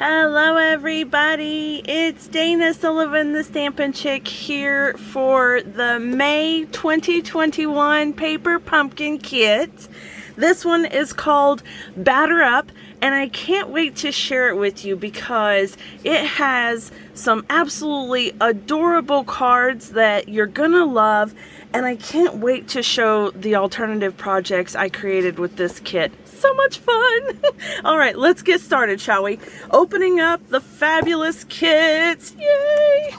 Hello everybody, it's Dana Sullivan, the Stampin' Chick, here for the May 2021 Paper Pumpkin Kit. This one is called Batter Up, and I can't wait to share it with you because it has some absolutely adorable cards that you're gonna love, and I can't wait to show the alternative projects I created with this kit. So much fun! All right, let's get started, shall we? Opening up the fabulous kits. Yay!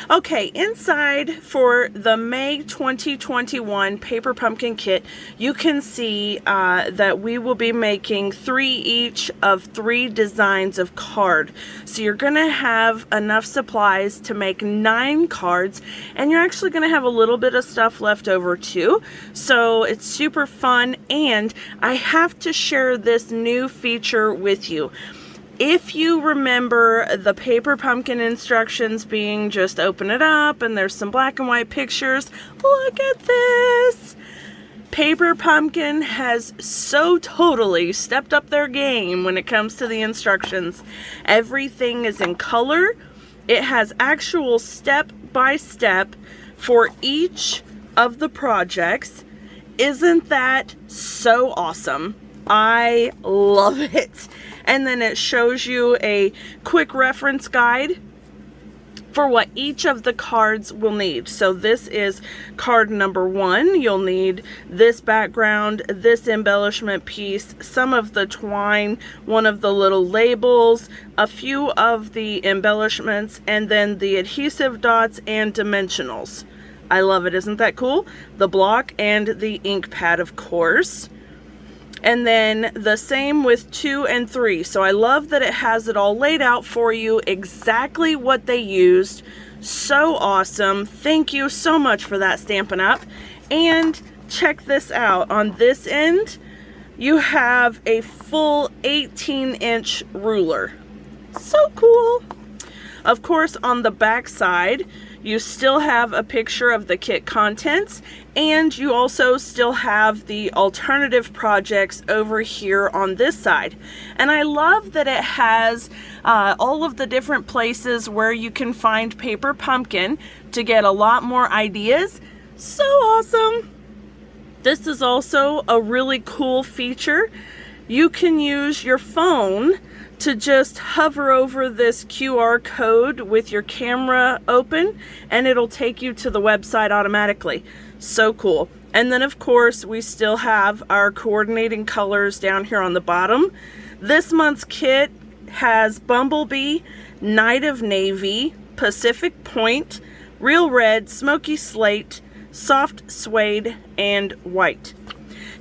Okay, inside for the May 2021 Paper Pumpkin Kit, you can see that we will be making 3 each of 3 designs of card. So you're going to have enough supplies to make 9 cards, and you're actually going to have a little bit of stuff left over too. So it's super fun, and I have to share this new feature with you. If you remember the Paper Pumpkin instructions being just open it up and there's some black and white pictures, look at this! Paper Pumpkin has so totally stepped up their game when it comes to the instructions. Everything is in color. It has actual step-by-step for each of the projects. Isn't that so awesome? I love it. And then it shows you a quick reference guide for what each of the cards will need. So this is card number 1. You'll need this background, this embellishment piece, some of the twine, one of the little labels, a few of the embellishments, and then the adhesive dots and dimensionals. I love it. Isn't that cool? The block and the ink pad, of course. And then the same with 2 and 3. So I love that it has it all laid out for you, exactly what they used. So awesome. Thank you so much for that, Stampin' Up. And check this out. On this end, you have a full 18-inch ruler. So cool. Of course, on the back side, you still have a picture of the kit contents, and you also still have the alternative projects over here on this side. And I love that it has all of the different places where you can find Paper Pumpkin to get a lot more ideas. So awesome! This is also a really cool feature. You can use your phone to just hover over this QR code with your camera open, and it'll take you to the website automatically. So cool. And then of course we still have our coordinating colors down here on the bottom. This month's kit has Bumblebee, Night of Navy, Pacific Point, Real Red, Smoky Slate, Soft Suede, and White.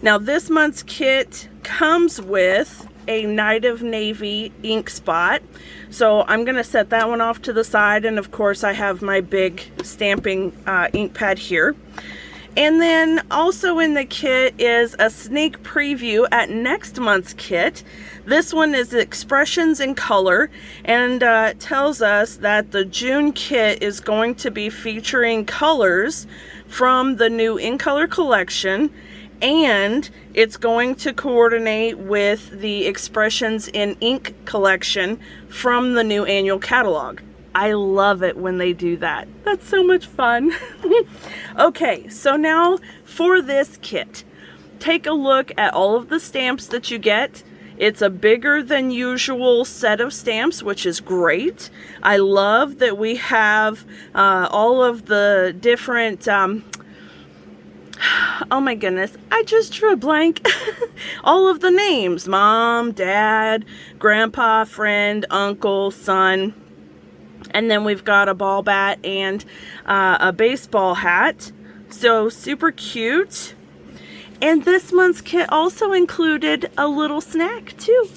Now this month's kit comes with a Night of Navy ink spot, so I'm gonna set that one off to the side, and of course I have my big stamping ink pad here. And then also in the kit is a sneak preview at next month's kit. This one is Expressions in Color, and tells us that the June kit is going to be featuring colors from the new In Color collection, and it's going to coordinate with the Expressions in Ink collection from the new annual catalog. I love it when they do that. That's so much fun. Okay, so now for this kit, take a look at all of the stamps that you get. It's a bigger than usual set of stamps, which is great. I love that we have all of the different oh my goodness, I just drew a blank. All of the names: mom, dad, grandpa, friend, uncle, son. And then we've got a ball bat and a baseball hat. So super cute. And this month's kit also included a little snack too.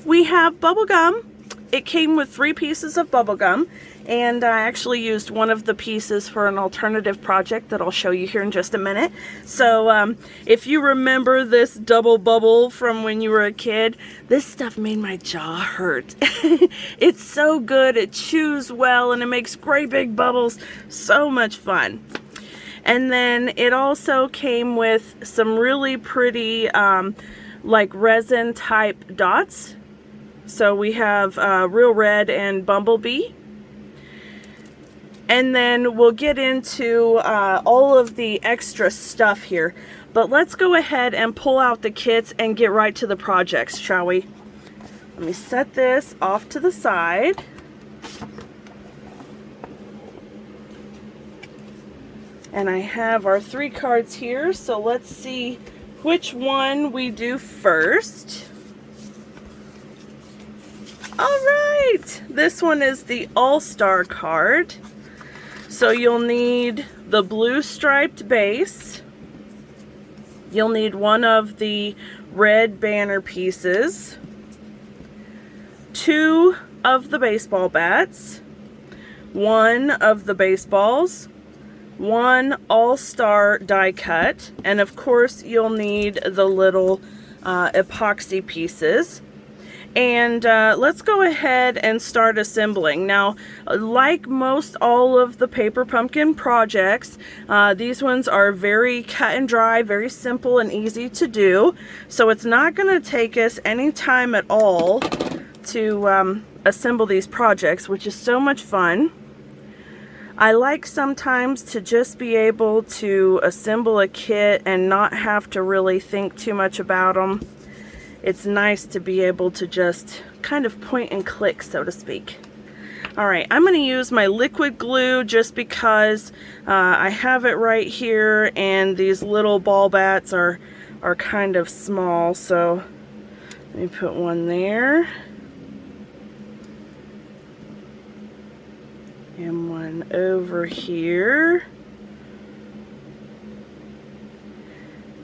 We have bubble gum. It came with 3 pieces of bubble gum, and I actually used one of the pieces for an alternative project that I'll show you here in just a minute. So if you remember this double bubble from when you were a kid, this stuff made my jaw hurt. It's so good, it chews well, and it makes great big bubbles. So much fun. And then it also came with some really pretty like resin type dots. So we have Real Red and Bumblebee. And then we'll get into all of the extra stuff here. But let's go ahead and pull out the kits and get right to the projects, shall we? Let me set this off to the side. And I have our 3 cards here, so let's see which one we do first. Alright, this one is the All-Star card. So you'll need the blue striped base. You'll need one of the red banner pieces, 2 of the baseball bats, 1 of the baseballs, 1 all-star die cut, and of course you'll need the little epoxy pieces. And let's go ahead and start assembling. Now, like most all of the paper pumpkin projects, these ones are very cut and dry, very simple and easy to do. So it's not going to take us any time at all to assemble these projects, which is so much fun. I like sometimes to just be able to assemble a kit and not have to really think too much about them. It's nice to be able to just kind of point and click, so to speak. Alright, I'm going to use my liquid glue just because I have it right here and these little ball bats are kind of small. So let me put one there. And one over here.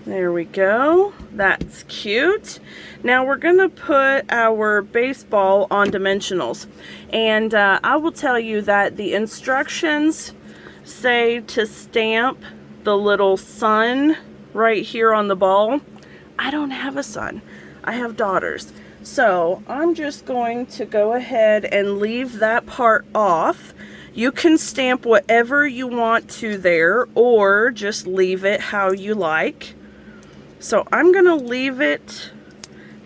There we go. That's cute. Now we're going to put our baseball on dimensionals. And I will tell you that the instructions say to stamp the little sun right here on the ball. I don't have a son. I have daughters. So I'm just going to go ahead and leave that part off. You can stamp whatever you want to there, or just leave it how you like. So I'm going to leave it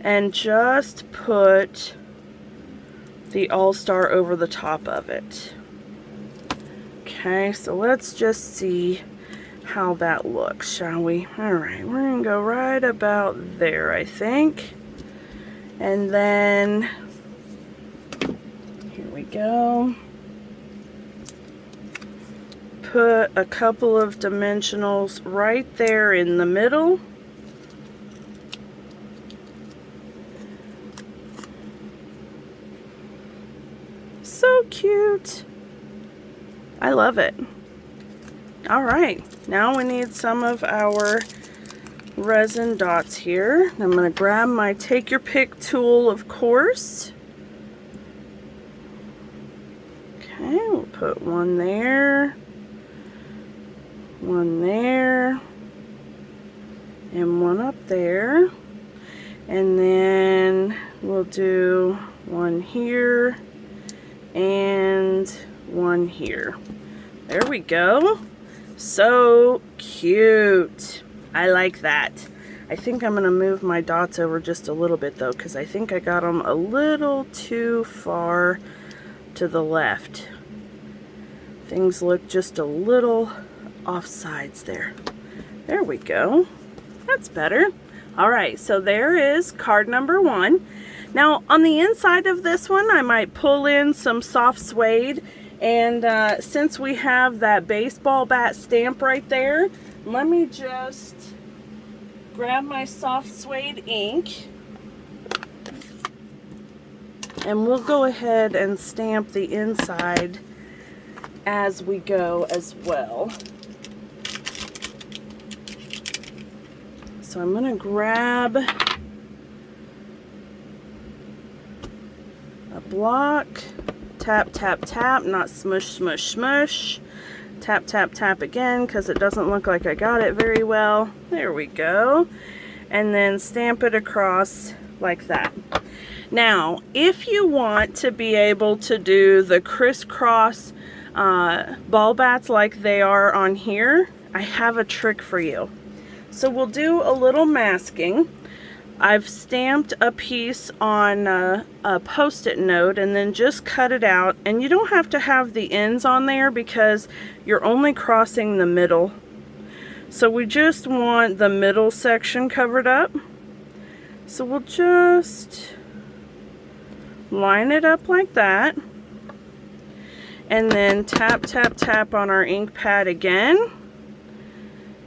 and just put the All-Star over the top of it. Okay, so let's just see how that looks, shall we? Alright, we're going to go right about there, I think. And then, here we go. Put a couple of dimensionals right there in the middle. So cute. I love it. Alright, now we need some of our resin dots here. I'm going to grab my take your pick tool, of course. Okay, we'll put one there, one there, and one up there. And then we'll do one here and one here. There we go. So cute. I like that. I think I'm going to move my dots over just a little bit though, because I think I got them a little too far to the left. Things look just a little off sides there. There we go. That's better. Alright, so there is card number 1. Now on the inside of this one I might pull in some soft suede, and since we have that baseball bat stamp right there, let me just grab my soft suede ink and we'll go ahead and stamp the inside as we go as well. So I'm going to grab a block, tap, tap, tap, not smush, smush, smush. Tap, tap, tap again because it doesn't look like I got it very well. There we go. And then stamp it across like that. Now, if you want to be able to do the crisscross ball bats like they are on here, I have a trick for you. So we'll do a little masking. I've stamped a piece on a Post-it note and then just cut it out, and you don't have to have the ends on there because you're only crossing the middle. So we just want the middle section covered up. So we'll just line it up like that, and then tap, tap, tap on our ink pad again,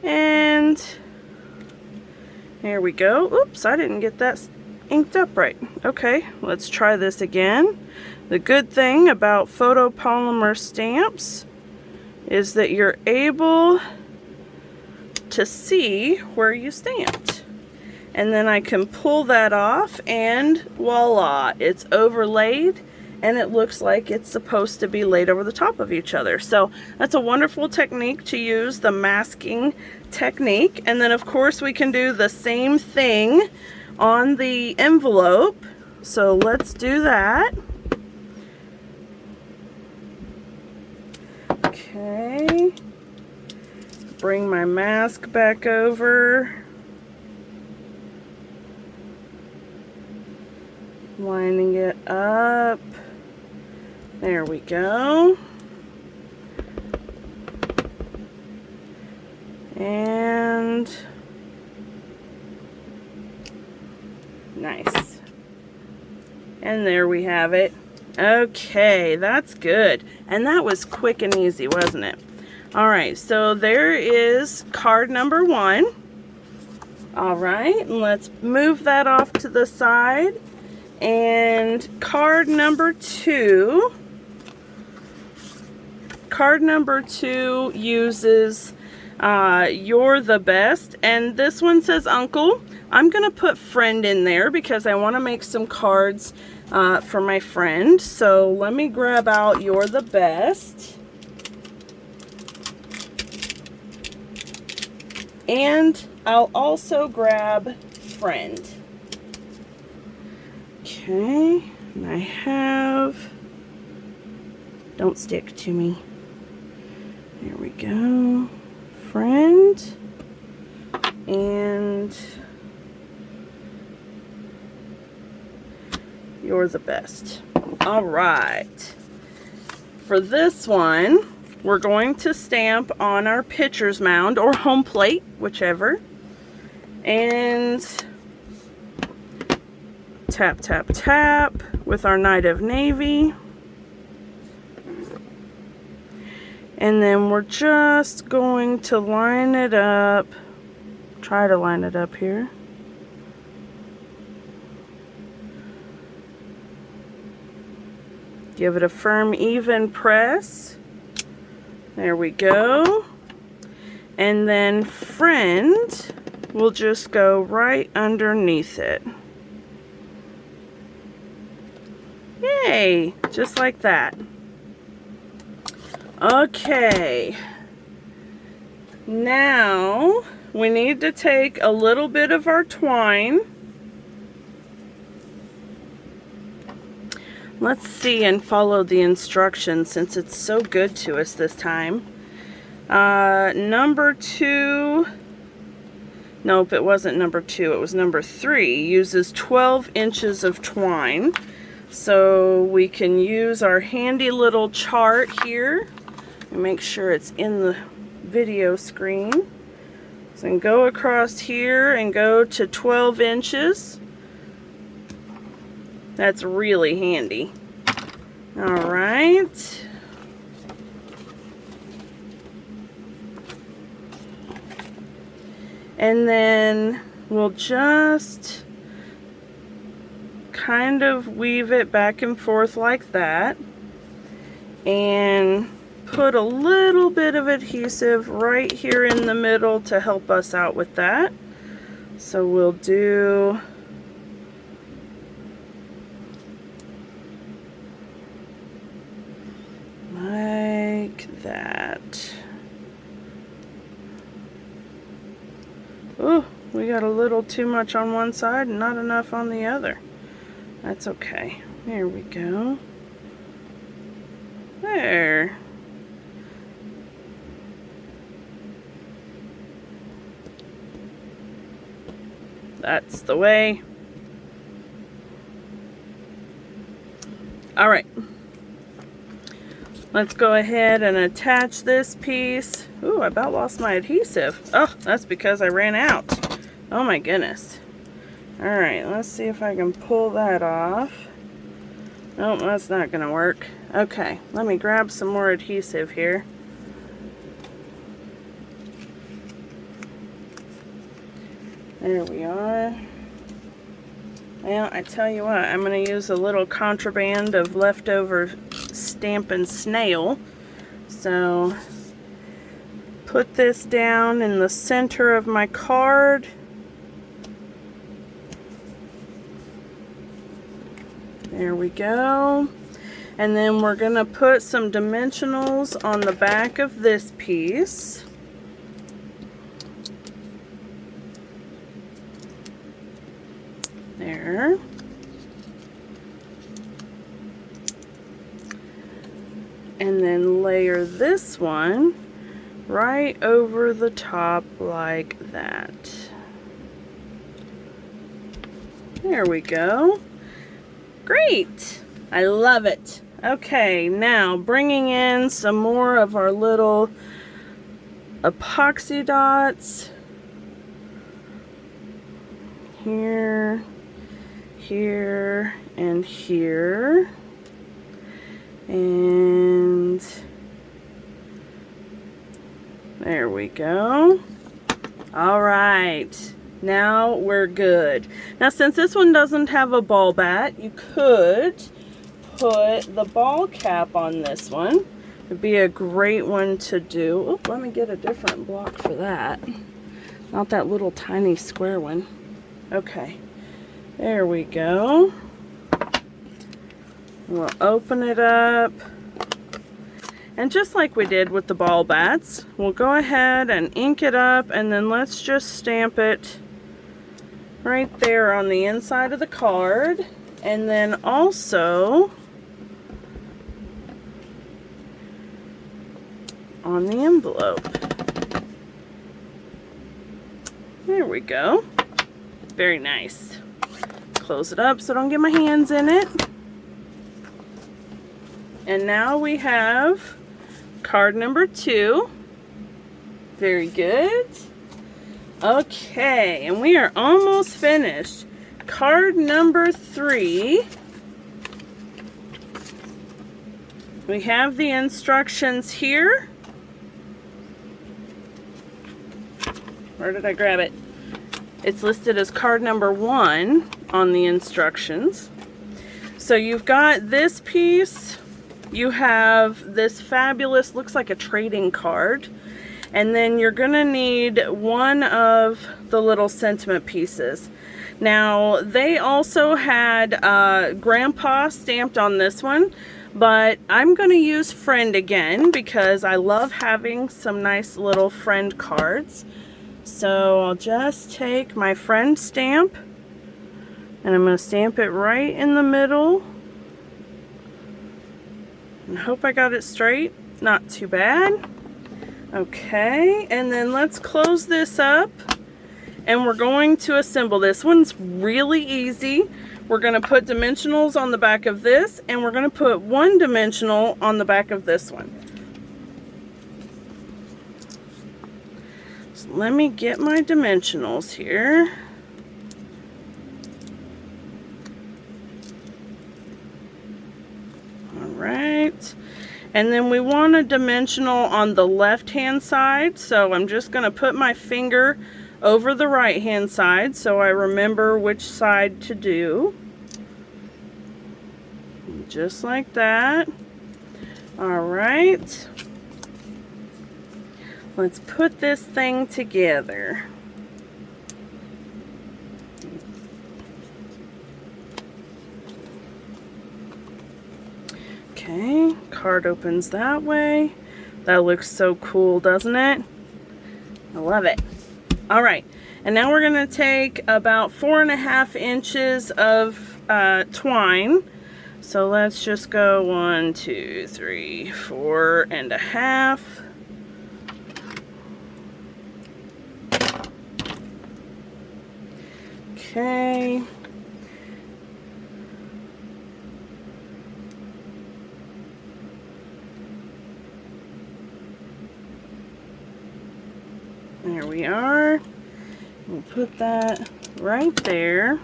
and there we go. Oops, I didn't get that inked up right. Okay, let's try this again. The good thing about photopolymer stamps is that you're able to see where you stamped. And then I can pull that off, and voila, it's overlaid, and it looks like it's supposed to be laid over the top of each other. So that's a wonderful technique to use, the masking technique. And then of course we can do the same thing on the envelope. So let's do that. Okay. Bring my mask back over. Lining it up. There we go. And nice. And there we have it. Okay, that's good. And that was quick and easy, wasn't it? All right, so there is card number 1. All right, let's move that off to the side. And card number 2. Card number 2 uses You're the Best, and this one says Uncle. I'm gonna put friend in there because I want to make some cards for my friend. So let me grab out You're the Best, and I'll also grab friend. Okay, and I have, don't stick to me. There we go. Friend. And You're the Best. All right. For this one, we're going to stamp on our pitcher's mound or home plate, whichever. And tap, tap, tap with our Night of Navy. And then we're just going to line it up. Try to line it up here. Give it a firm, even press. There we go. And then friend will just go right underneath it. Yay! Just like that. Okay. Now we need to take a little bit of our twine. Let's see and follow the instructions since it's so good to us this time. Number 2, nope, it wasn't number 2, it was number 3, uses 12 inches of twine. So we can use our handy little chart here and make sure it's in the video screen. So go across here and go to 12 inches. That's really handy. All right. And then we'll just kind of weave it back and forth like that. And put a little bit of adhesive right here in the middle to help us out with that. So we'll do like that. Oh, we got a little too much on one side and not enough on the other. That's okay. There we go. There. That's the way. All right. Let's go ahead and attach this piece. Ooh, I about lost my adhesive. Oh, that's because I ran out. Oh my goodness. All right, let's see if I can pull that off. Oh, that's not gonna work. Okay, let me grab some more adhesive here. There we are. Well, I tell you what, I'm going to use a little contraband of leftover Stampin' snail. So, put this down in the center of my card. There we go. And then we're going to put some dimensionals on the back of this piece. There. And then layer this one right over the top like that. There we go. Great! I love it. Okay, now bringing in some more of our little epoxy dots. Here, here, and here. And there we go. All right, now we're good. Now since this one doesn't have a ball bat, you could put the ball cap on this one. It'd be a great one to do. Oh, let me get a different block for that. Not that little tiny square one. Okay, there we go. We'll open it up. And just like we did with the ball bats, we'll go ahead and ink it up, and then let's just stamp it right there on the inside of the card. And then also on the envelope. There we go. Very nice. Close it up so I don't get my hands in it. And now we have card number 2. Very good. Okay, and we are almost finished. Card number 3. We have the instructions here. Where did I grab it? It's listed as card number 1 on the instructions. So you've got this piece. You have this fabulous, looks like a trading card. And then you're going to need one of the little sentiment pieces. Now, they also had Grandpa stamped on this one, but I'm going to use Friend again because I love having some nice little friend cards. So I'll just take my Friend stamp and I'm going to stamp it right in the middle. And hope I got it straight. Not too bad. Okay, and then let's close this up and we're going to assemble. This one's really easy. We're going to put dimensionals on the back of this, and we're going to put one dimensional on the back of this one. So let me get my dimensionals here. All right. And then we want a dimensional on the left hand side, so I'm just going to put my finger over the right hand side so I remember which side to do. Just like that. Alright. Let's put this thing together. Okay, card opens that way. That looks so cool, doesn't it? I love it. All right, and now we're going to take about 4.5 inches of twine. So let's just go 1, 2, 3, 4.5. Okay. There we are. We'll put that right there.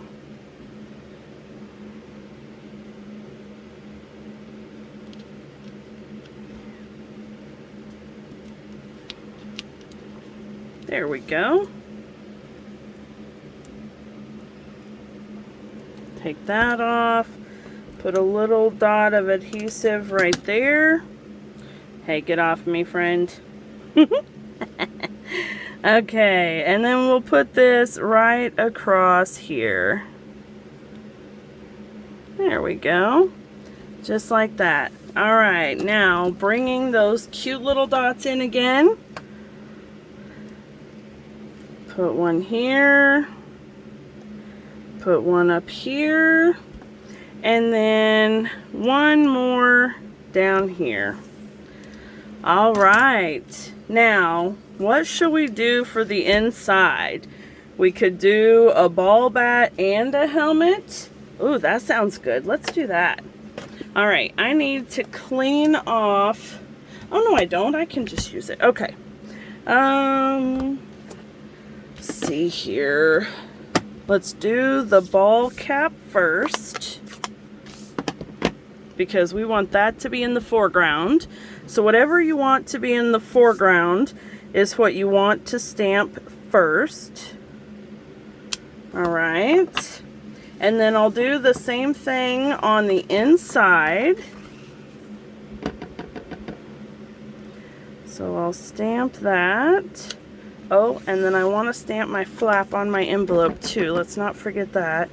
There we go. Take that off. Put a little dot of adhesive right there. Hey, get off me, friend. Okay, and then we'll put this right across here. There we go. Just like that. Alright, now bringing those cute little dots in again. Put one here. Put one up here. And then one more down here. Alright, now what should we do for the inside? We could do a ball bat and a helmet. Ooh, that sounds good. Let's do that. Alright, I need to clean off. Oh no, I don't. I can just use it. Okay. Let's see here. Let's do the ball cap first, because we want that to be in the foreground. So whatever you want to be in the foreground is what you want to stamp first. Alright. And then I'll do the same thing on the inside. So I'll stamp that. Oh, and then I want to stamp my flap on my envelope too. Let's not forget that.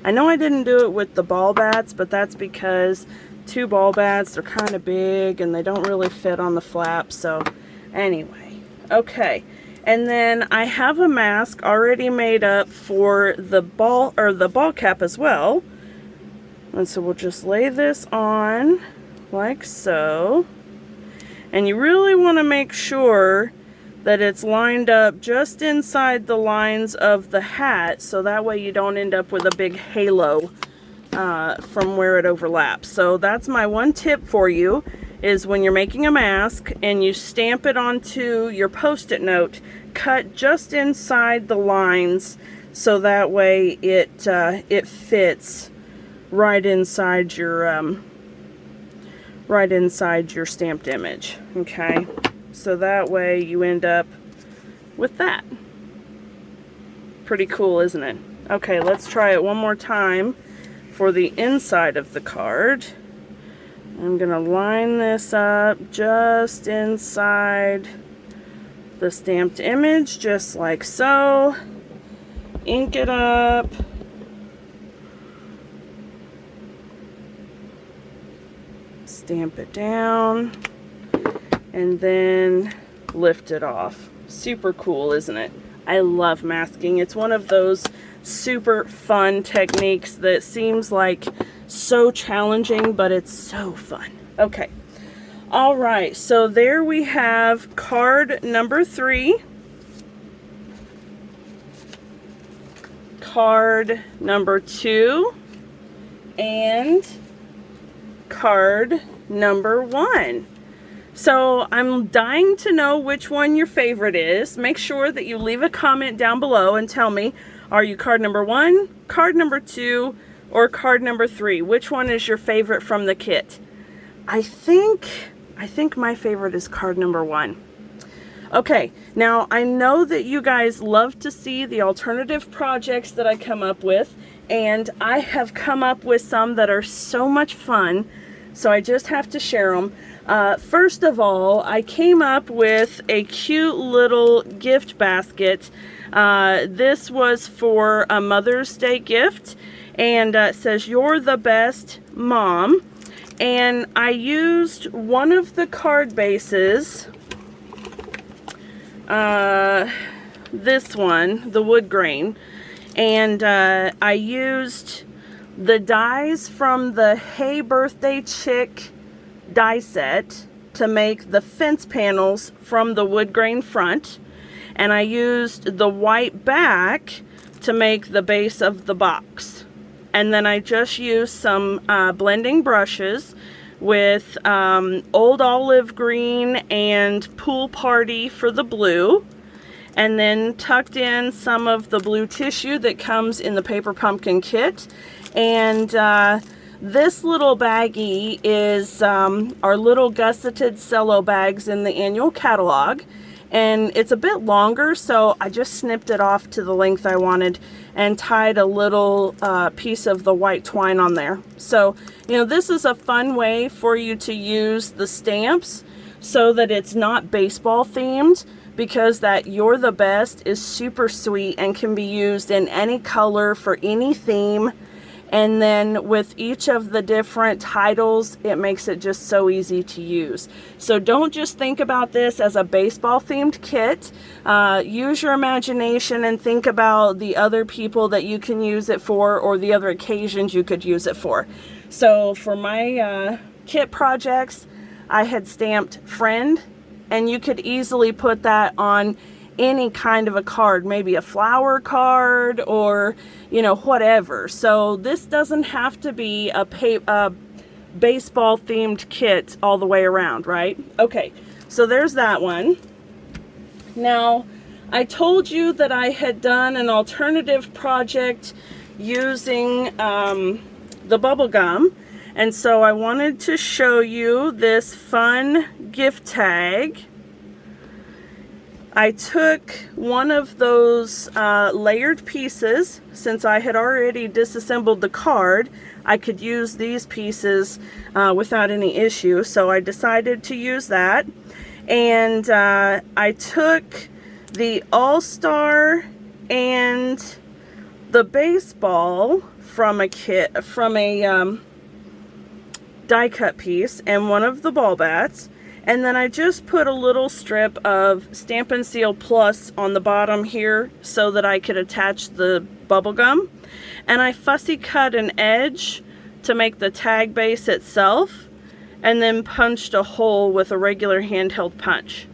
I know I didn't do it with the ball bats, but that's because 2 ball bats, they're kind of big and they don't really fit on the flap. So anyway. Okay, and then I have a mask already made up for the ball cap as well. And so we'll just lay this on like so. And you really want to make sure that it's lined up just inside the lines of the hat, so that way you don't end up with a big halo from where it overlaps. So that's my one tip for you, is when you're making a mask and you stamp it onto your post-it note, cut just inside the lines so that way it fits right inside your stamped image. Okay, so that way you end up with that. Pretty cool, isn't it? Okay, let's try it one more time for the inside of the card. I'm gonna line this up just inside the stamped image, just like so. Ink it up. Stamp it down. And then lift it off. Super cool, isn't it? I love masking. It's one of those super fun techniques that seems like so challenging, but it's so fun. Okay. All right. So there we have card number 3. Card number 2. And card number 1. So I'm dying to know which one your favorite is. Make sure that you leave a comment down below and tell me, are you card number 1, card number 2, or card number 3? Which one is your favorite from the kit? I think my favorite is card number 1. Okay, now I know that you guys love to see the alternative projects that I come up with, and I have come up with some that are so much fun, so I just have to share them. First of all, I came up with a cute little gift basket. This was for a Mother's Day gift, and it says, "You're the best, Mom." And I used one of the card bases, this one, the wood grain, and I used the dies from the Hey Birthday Chick die set to make the fence panels from the wood grain front, and I used the white back to make the base of the box. And then I just used some blending brushes with Old Olive Green and Pool Party for the blue. And then tucked in some of the blue tissue that comes in the Paper Pumpkin kit. And this little baggie is our little gusseted cello bags in the annual catalog. And it's a bit longer, so I just snipped it off to the length I wanted and tied a little piece of the white twine on there. So, you know, this is a fun way for you to use the stamps so that it's not baseball themed, because that You're the Best is super sweet and can be used in any color for any theme. And then with each of the different titles, it makes it just so easy to use. So don't just think about this as a baseball themed kit. Use your imagination and think about the other people that you can use it for, or the other occasions you could use it for. So for my kit projects, I had stamped friend, and you could easily put that on any kind of a card, maybe a flower card, or you know, whatever. So this doesn't have to be a baseball themed kit all the way around, right? Okay, so there's that one. Now, I told you that I had done an alternative project using the bubble gum, and so I wanted to show you this fun gift tag. I took one of those layered pieces. Since I had already disassembled the card, I could use these pieces without any issue, so I decided to use that. And I took the All-Star and the baseball from a kit, from a die cut piece, and one of the ball bats. And then I just put a little strip of Stampin' Seal Plus on the bottom here so that I could attach the bubble gum. And I fussy cut an edge to make the tag base itself, and then punched a hole with a regular handheld punch.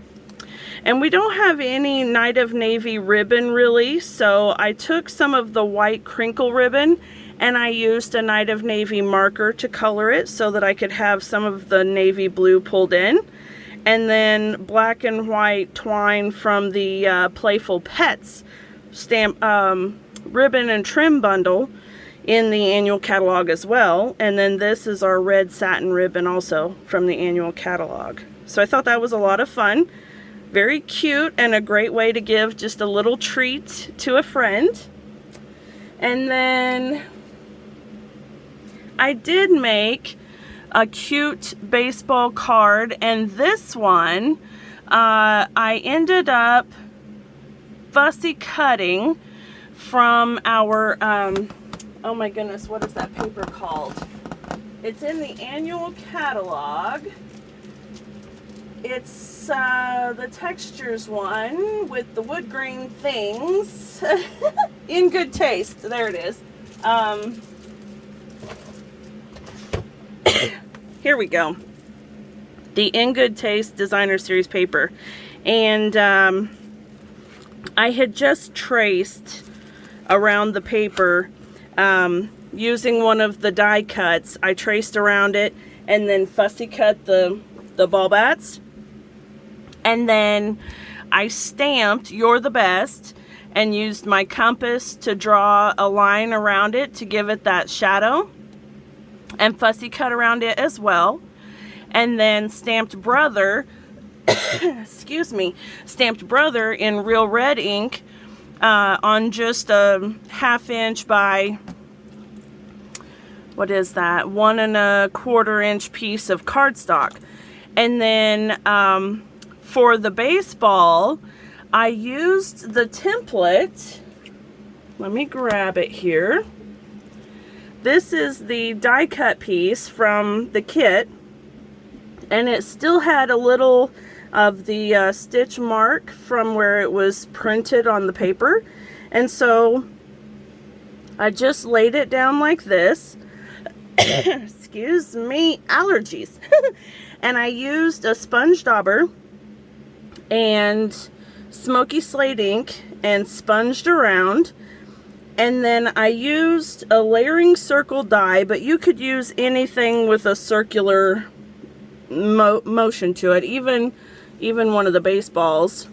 And we don't have any Night of Navy ribbon really, so I took some of the white crinkle ribbon and I used a Night of Navy marker to color it so that I could have some of the navy blue pulled in. And then black and white twine from the Playful Pets stamp ribbon and trim bundle in the annual catalog as well. And then this is our red satin ribbon also from the annual catalog. So I thought that was a lot of fun. Very cute and a great way to give just a little treat to a friend. And then I did make a cute baseball card, and this one I ended up fussy cutting from our oh my goodness, what is that paper called? It's in the annual catalog. It's the textures one with the wood grain things. In Good Taste, there it is. Here we go. The In Good Taste Designer Series paper. And I had just traced around the paper using one of the die cuts. I traced around it and then fussy cut the ball bats. And then I stamped You're the Best and used my compass to draw a line around it to give it that shadow. And fussy cut around it as well. And then stamped Brother, excuse me, stamped Brother in real red ink on just a 1/2 inch by, what is that, 1 1/4 inch piece of cardstock. And then for the baseball, I used the template. Let me grab it here. This is the die cut piece from the kit, and it still had a little of the stitch mark from where it was printed on the paper. And so I just laid it down like this. Excuse me, allergies. And I used a sponge dauber and smoky slate ink and sponged around. And then I used a layering circle die, but you could use anything with a circular motion to it. Even one of the baseballs,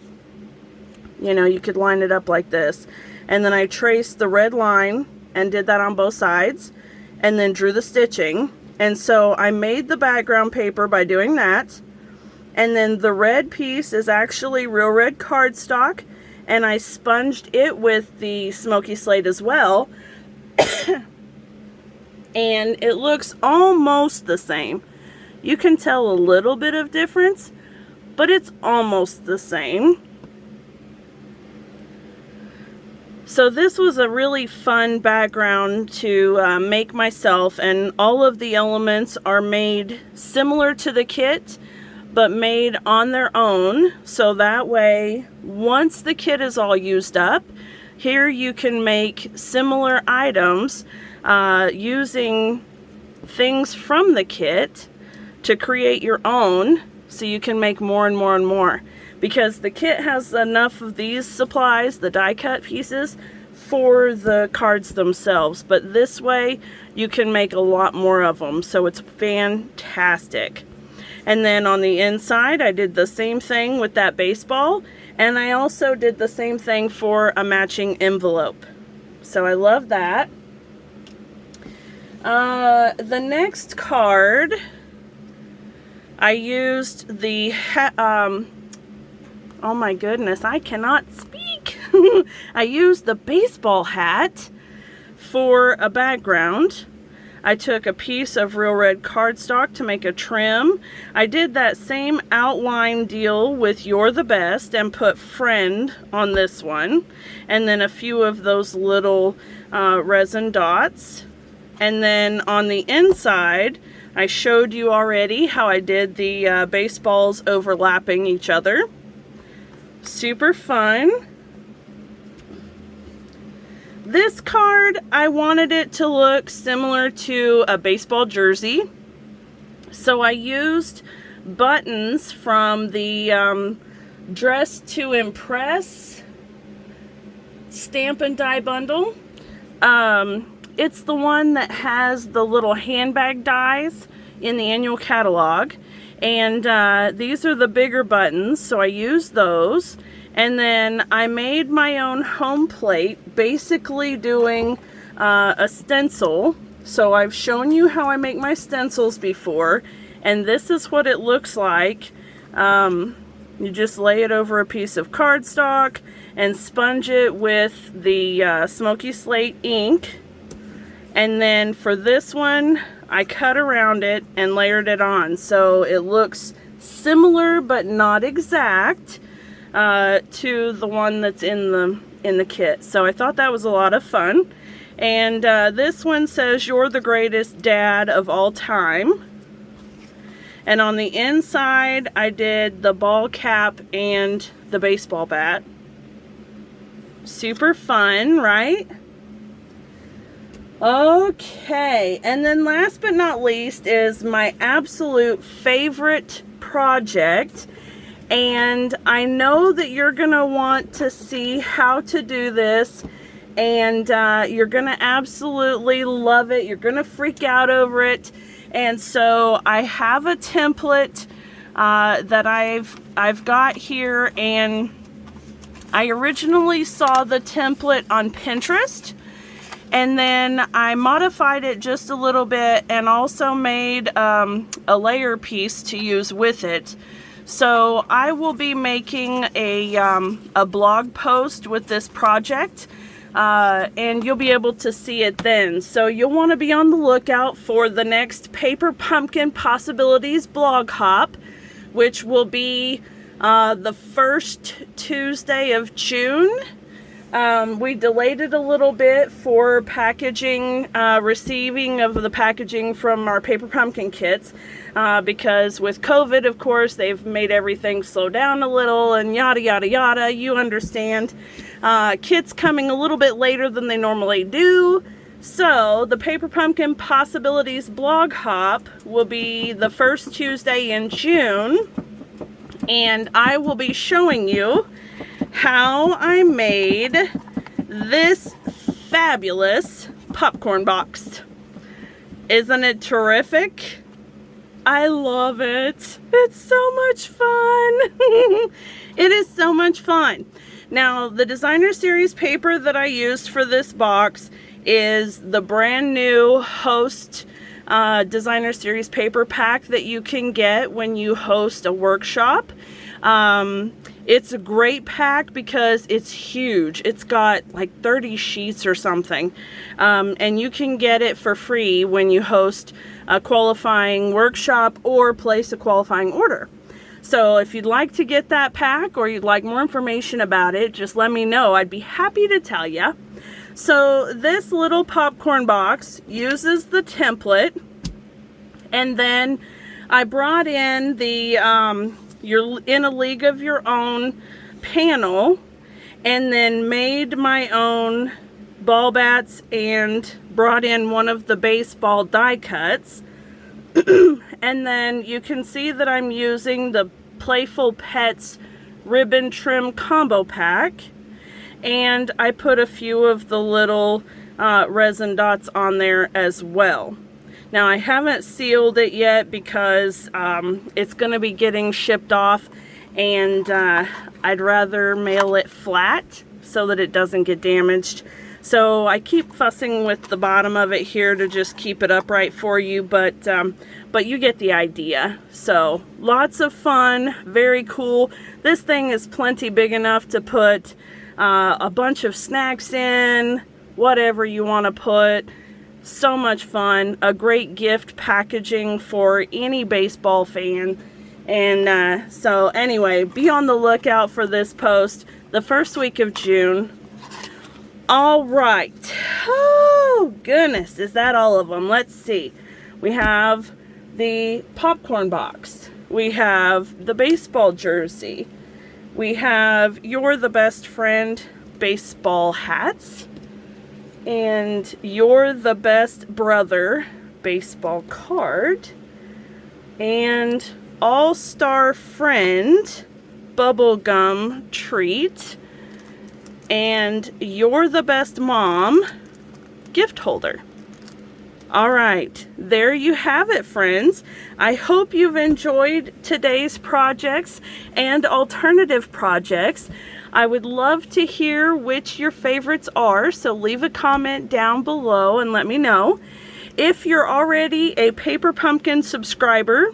you know, you could line it up like this. And then I traced the red line and did that on both sides, and then drew the stitching. And so I made the background paper by doing that. And then the red piece is actually real red cardstock, and I sponged it with the smoky slate as well. And it looks almost the same. You can tell a little bit of difference, but it's almost the same. So this was a really fun background to make myself, and all of the elements are made similar to the kit, but made on their own. So that way, once the kit is all used up, here you can make similar items using things from the kit to create your own, so you can make more and more and more. Because the kit has enough of these supplies, the die cut pieces, for the cards themselves. But this way, you can make a lot more of them. So it's fantastic. And then on the inside, I did the same thing with that baseball. And I also did the same thing for a matching envelope. So I love that. The next card, I used the, oh my goodness, I cannot speak. I used the baseball hat for a background. I took a piece of real red cardstock to make a trim. I did that same outline deal with You're the Best and put friend on this one. And then a few of those little resin dots. And then on the inside, I showed you already how I did the baseballs overlapping each other. Super fun. This card, I wanted it to look similar to a baseball jersey. So I used buttons from the Dress to Impress Stampin' die bundle. It's the one that has the little handbag dies in the annual catalog. And these are the bigger buttons, so I used those. And then I made my own home plate, basically doing a stencil. So I've shown you how I make my stencils before, and this is what it looks like. You just lay it over a piece of cardstock and sponge it with the smoky slate ink. And then for this one, I cut around it and layered it on. So it looks similar but not exact to the one that's in the kit. So I thought that was a lot of fun. And this one says, "You're the greatest dad of all time." And on the inside, I did the ball cap and the baseball bat. Super fun, right? Okay, and then last but not least is my absolute favorite project. And I know that you're gonna want to see how to do this, and you're gonna absolutely love it. You're gonna freak out over it. And so I have a template that I've got here, and I originally saw the template on Pinterest, and then I modified it just a little bit and also made a layer piece to use with it. So I will be making a blog post with this project, and you'll be able to see it then. So you'll want to be on the lookout for the next Paper Pumpkin Possibilities blog hop, which will be the first Tuesday of June. We delayed it a little bit for packaging, receiving of the packaging from our Paper Pumpkin kits, because with COVID, of course, they've made everything slow down a little and yada yada yada. You understand. Kits coming a little bit later than they normally do. So the Paper Pumpkin Possibilities blog hop will be the first Tuesday in June, and I will be showing you how I made this fabulous popcorn box. Isn't it terrific? I love it. It's so much fun. It is so much fun. Now, the designer series paper that I used for this box is the brand new Host designer series paper pack that you can get when you host a workshop. It's a great pack because it's huge. It's got like 30 sheets or something. And you can get it for free when you host a qualifying workshop or place a qualifying order. So if you'd like to get that pack or you'd like more information about it, just let me know. I'd be happy to tell you. So this little popcorn box uses the template, and then I brought in the You're in a League of Your Own panel, and then made my own ball bats and brought in one of the baseball die cuts. And then you can see that I'm using the Playful Pets ribbon trim combo pack, and I put a few of the little resin dots on there as well. Now, I haven't sealed it yet because it's going to be getting shipped off, and I'd rather mail it flat so that it doesn't get damaged. So I keep fussing with the bottom of it here to just keep it upright for you, but you get the idea. So lots of fun, very cool. This thing is plenty big enough to put a bunch of snacks in, whatever you want to put. So much fun. A great gift packaging for any baseball fan. And so anyway, be on the lookout for this post the first week of June. All right. Oh, goodness. Is that all of them? Let's see. We have the popcorn box. We have the baseball jersey. We have You're the Best Friend baseball hats. And You're the Best Brother baseball card. And All-Star Friend bubblegum treat. And You're the Best Mom gift holder. All right, there you have it, friends. I hope you've enjoyed today's projects and alternative projects. I would love to hear which your favorites are, so leave a comment down below and let me know. If you're already a Paper Pumpkin subscriber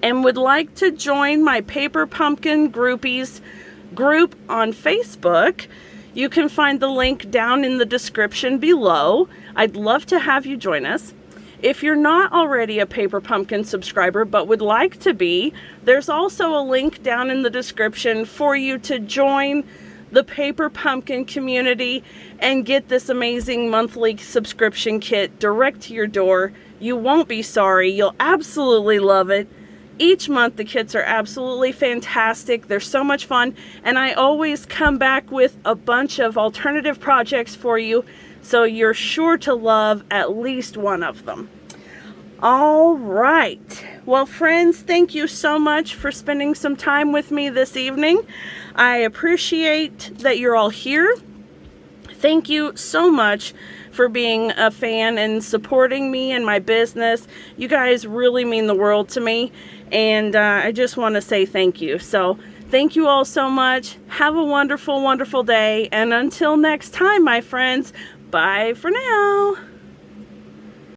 and would like to join my Paper Pumpkin Groupies group on Facebook, you can find the link down in the description below. I'd love to have you join us. If you're not already a Paper Pumpkin subscriber but would like to be, there's also a link down in the description for you to join the Paper Pumpkin community and get this amazing monthly subscription kit direct to your door. You won't be sorry. You'll absolutely love it. Each month the kits are absolutely fantastic. They're so much fun, and I always come back with a bunch of alternative projects for you, so you're sure to love at least one of them. All right. Well, friends, thank you so much for spending some time with me this evening. I appreciate that you're all here. Thank you so much for being a fan and supporting me and my business. You guys really mean the world to me, and I just want to say thank you. So thank you all so much. Have a wonderful, wonderful day, and until next time, my friends, bye for now.